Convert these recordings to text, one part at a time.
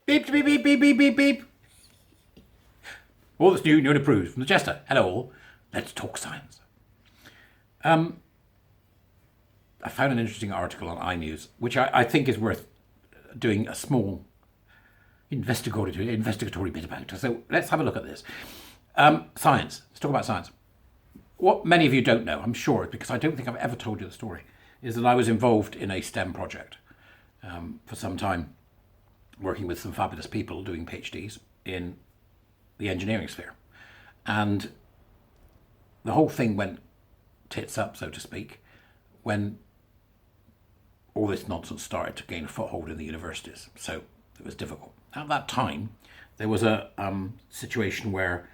Beep, beep, beep, beep, beep, beep, beep. All that's new and approved from the Jester. Hello all. Let's talk science. I found an interesting article on iNews, which I think is worth doing a small investigatory bit about. So let's have a look at this. Science. Let's talk about science. What many of you don't know, I'm sure, because I don't think I've ever told you the story, is that I was involved in a STEM project for some time, working with some fabulous people doing PhDs in the engineering sphere. And the whole thing went tits up, so to speak, when all this nonsense started to gain a foothold in the universities. So it was difficult. At that time, there was a situation where,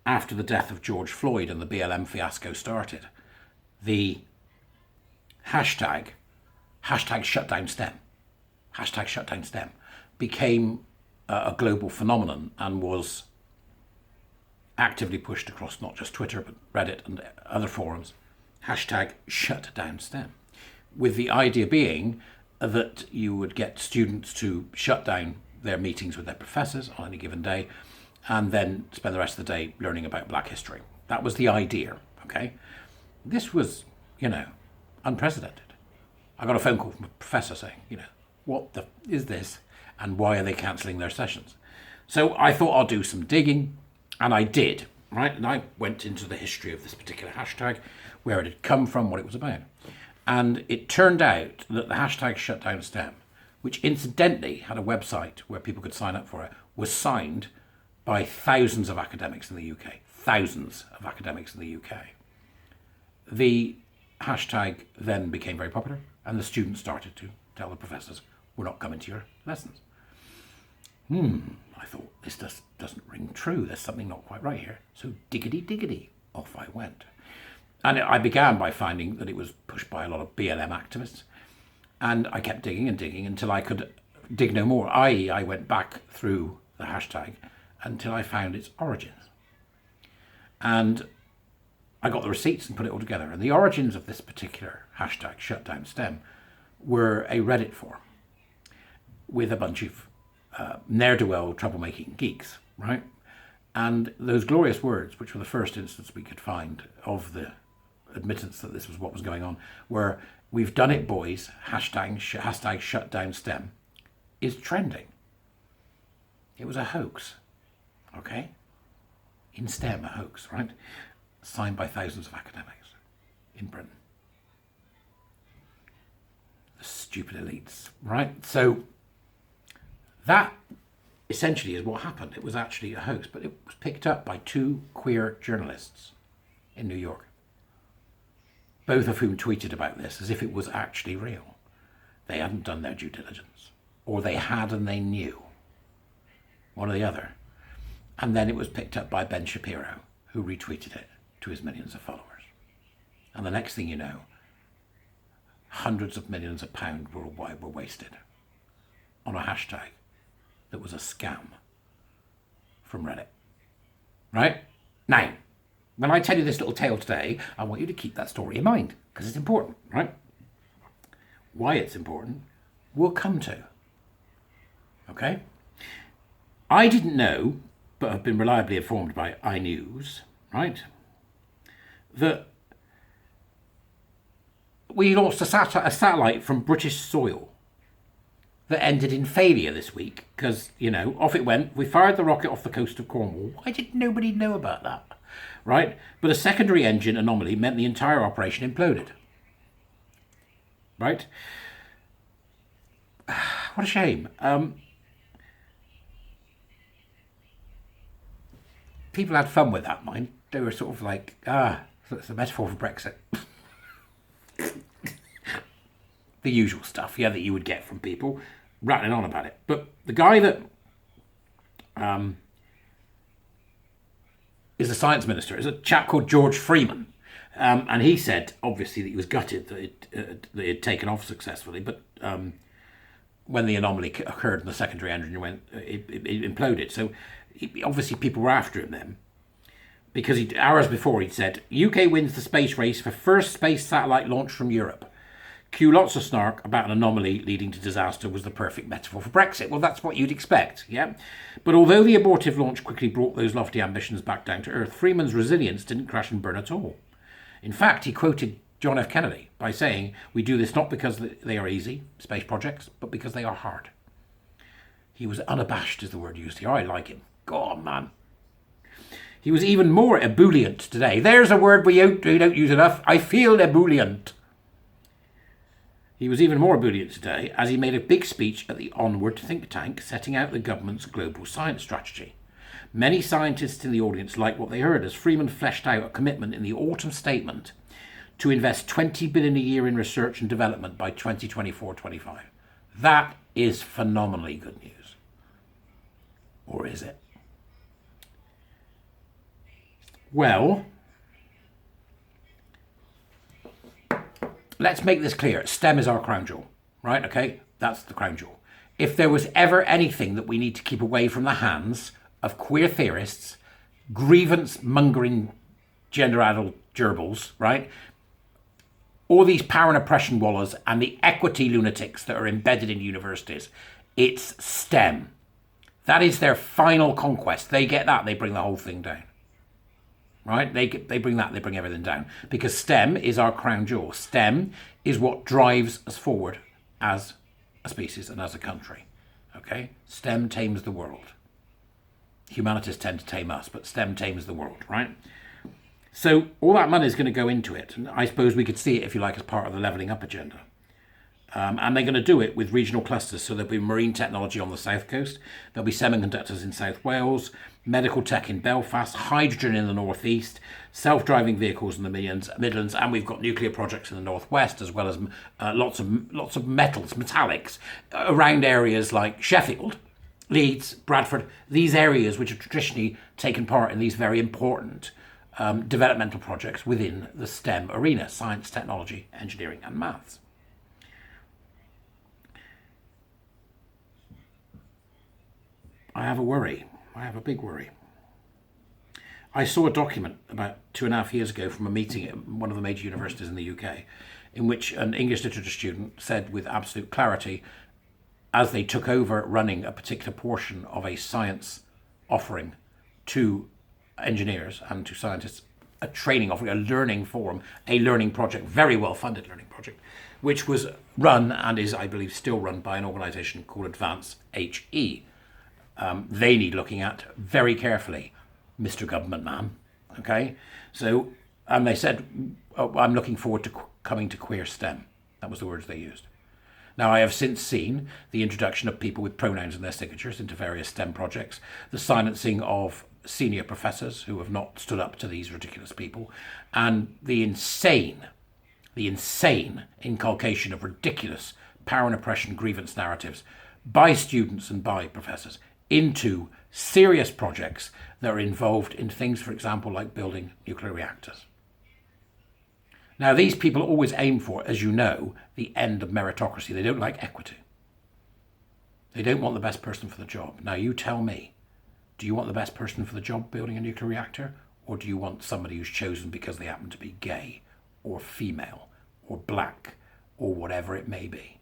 after the death of George Floyd and the BLM fiasco started, the hashtag #ShutDownSTEM became a global phenomenon and was actively pushed across not just Twitter but Reddit and other forums. #ShutDownSTEM, with the idea being that you would get students to shut down their meetings with their professors on any given day and then spend the rest of the day learning about Black history. That was the idea, okay? This was, unprecedented. I got a phone call from a professor saying, what the is this and why are they cancelling their sessions? So I thought I'll do some digging, and I did, right? And I went into the history of this particular hashtag, where it had come from, what it was about. And it turned out that the hashtag #ShutDownSTEM, which incidentally had a website where people could sign up for it, was signed by thousands of academics in the UK. Thousands of academics in the UK. The hashtag then became very popular, and the students started to tell the professors, we're not coming to your lessons. I thought, this doesn't ring true. There's something not quite right here. So diggity, off I went. And I began by finding that it was pushed by a lot of BLM activists. And I kept digging and digging until I could dig no more, i.e. I went back through the hashtag until I found its origins. And I got the receipts and put it all together. And the origins of this particular hashtag #ShutDownSTEM were a Reddit forum with a bunch of ne'er-do-well troublemaking geeks, right? And those glorious words, which were the first instance we could find of the admittance that this was what was going on, were, we've done it, boys, hashtag #ShutDownSTEM is trending. It was a hoax, okay? In STEM, a hoax, right? Signed by thousands of academics in Britain. The stupid elites, right? So that essentially is what happened. It was actually a hoax, but it was picked up by two queer journalists in New York, both of whom tweeted about this as if it was actually real. They hadn't done their due diligence, or they had and they knew, one or the other. And then it was picked up by Ben Shapiro, who retweeted it to his millions of followers. And the next thing you know, hundreds of millions of pounds worldwide were wasted on a hashtag that was a scam from Reddit. Right? Now, when I tell you this little tale today, I want you to keep that story in mind, because it's important, right? Why it's important, we'll come to. Okay? I didn't know, but have been reliably informed by iNews, right, that we launched a satellite from British soil that ended in failure this week because, off it went. We fired the rocket off the coast of Cornwall. Why did nobody know about that? Right? But a secondary engine anomaly meant the entire operation imploded. Right? What a shame. People had fun with that, mind. They were sort of like, it's a metaphor for Brexit. The usual stuff, that you would get from people rattling on about it. But the guy that is the science minister is a chap called George Freeman. And he said, obviously, that he was gutted that it had taken off successfully. But when the anomaly occurred and the secondary engine went, it imploded. So obviously people were after him then. Because hours before he'd said, UK wins the space race for first space satellite launch from Europe. Cue lots of snark about an anomaly leading to disaster was the perfect metaphor for Brexit. Well, that's what you'd expect, yeah? But although the abortive launch quickly brought those lofty ambitions back down to earth, Freeman's resilience didn't crash and burn at all. In fact, he quoted John F. Kennedy by saying, "We do this not because they are easy, space projects, but because they are hard." He was unabashed, is the word used here. I like him. Go on, man. He was even more ebullient today. There's a word we don't use enough. I feel ebullient. He was even more ebullient today as he made a big speech at the Onward think tank setting out the government's global science strategy. Many scientists in the audience liked what they heard as Freeman fleshed out a commitment in the autumn statement to invest $20 billion a year in research and development by 2024-25. That is phenomenally good news. Or is it? Well, let's make this clear. STEM is our crown jewel, right? Okay, that's the crown jewel. If there was ever anything that we need to keep away from the hands of queer theorists, grievance-mongering gender-addled gerbils, right? All these power and oppression wallahs and the equity lunatics that are embedded in universities, it's STEM. That is their final conquest. They get that, they bring the whole thing down. Right? They bring that, they bring everything down. Because STEM is our crown jewel. STEM is what drives us forward as a species and as a country. Okay? STEM tames the world. Humanities tend to tame us, but STEM tames the world, right? So all that money is going to go into it. And I suppose we could see it, if you like, as part of the levelling up agenda. And they're going to do it with regional clusters. So there'll be marine technology on the south coast. There'll be semiconductors in South Wales, medical tech in Belfast, hydrogen in the northeast, self-driving vehicles in the Midlands, and we've got nuclear projects in the northwest, as well as lots of metals, metallics, around areas like Sheffield, Leeds, Bradford. These areas which have traditionally taken part in these very important developmental projects within the STEM arena: science, technology, engineering, and maths. I have a worry. I have a big worry. I saw a document about 2.5 years ago from a meeting at one of the major universities in the UK, in which an English literature student said with absolute clarity, as they took over running a particular portion of a science offering to engineers and to scientists, a training offering, a learning forum, a learning project, very well funded learning project, which was run and is, I believe, still run by an organisation called Advance HE. They need looking at very carefully, Mr. Government Man. Okay, so and they said, oh, I'm looking forward to coming to queer STEM. That was the words they used. Now, I have since seen the introduction of people with pronouns in their signatures into various STEM projects, the silencing of senior professors who have not stood up to these ridiculous people, and the insane inculcation of ridiculous power and oppression grievance narratives by students and by professors into serious projects that are involved in things, for example, like building nuclear reactors. Now, these people always aim for, as you know, the end of meritocracy. They don't like equity. They don't want the best person for the job. Now, you tell me, do you want the best person for the job building a nuclear reactor? Or do you want somebody who's chosen because they happen to be gay or female or black or whatever it may be?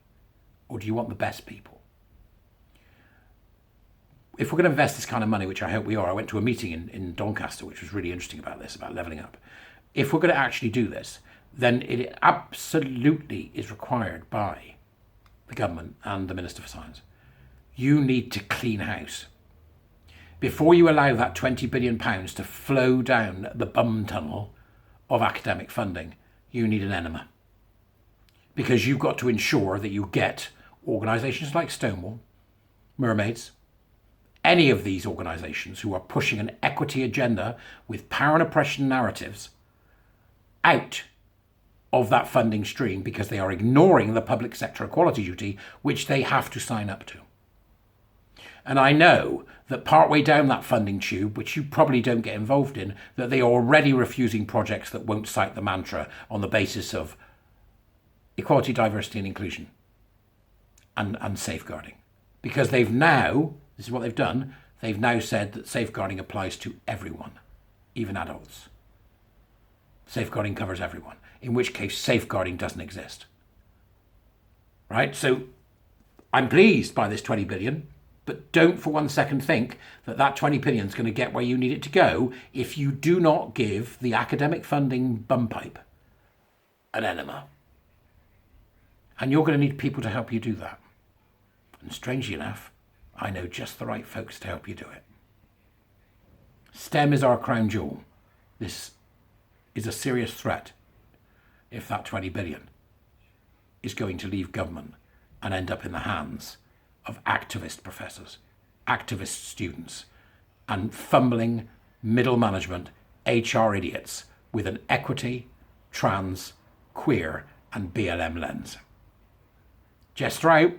Or do you want the best people? If we're going to invest this kind of money, which I hope we are, I went to a meeting in Doncaster, which was really interesting about this, about levelling up. If we're going to actually do this, then it absolutely is required by the government and the Minister for Science. You need to clean house. Before you allow that £20 billion to flow down the bum tunnel of academic funding, you need an enema. Because you've got to ensure that you get organisations like Stonewall, Mermaids, any of these organisations who are pushing an equity agenda with power and oppression narratives out of that funding stream, because they are ignoring the public sector equality duty, which they have to sign up to. And I know that partway down that funding tube, which you probably don't get involved in, that they are already refusing projects that won't cite the mantra on the basis of equality, diversity and inclusion and safeguarding. Because they've now, this is what they've done, they've now said that safeguarding applies to everyone, even adults. Safeguarding covers everyone, in which case safeguarding doesn't exist. right? So I'm pleased by this 20 billion, but don't for one second think that that 20 billion is going to get where you need it to go if you do not give the academic funding bumpipe an enema. And you're going to need people to help you do that. And strangely enough, I know just the right folks to help you do it. STEM is our crown jewel. This is a serious threat if that 20 billion is going to leave government and end up in the hands of activist professors, activist students, and fumbling middle management HR idiots with an equity, trans, queer, and BLM lens. Jester out.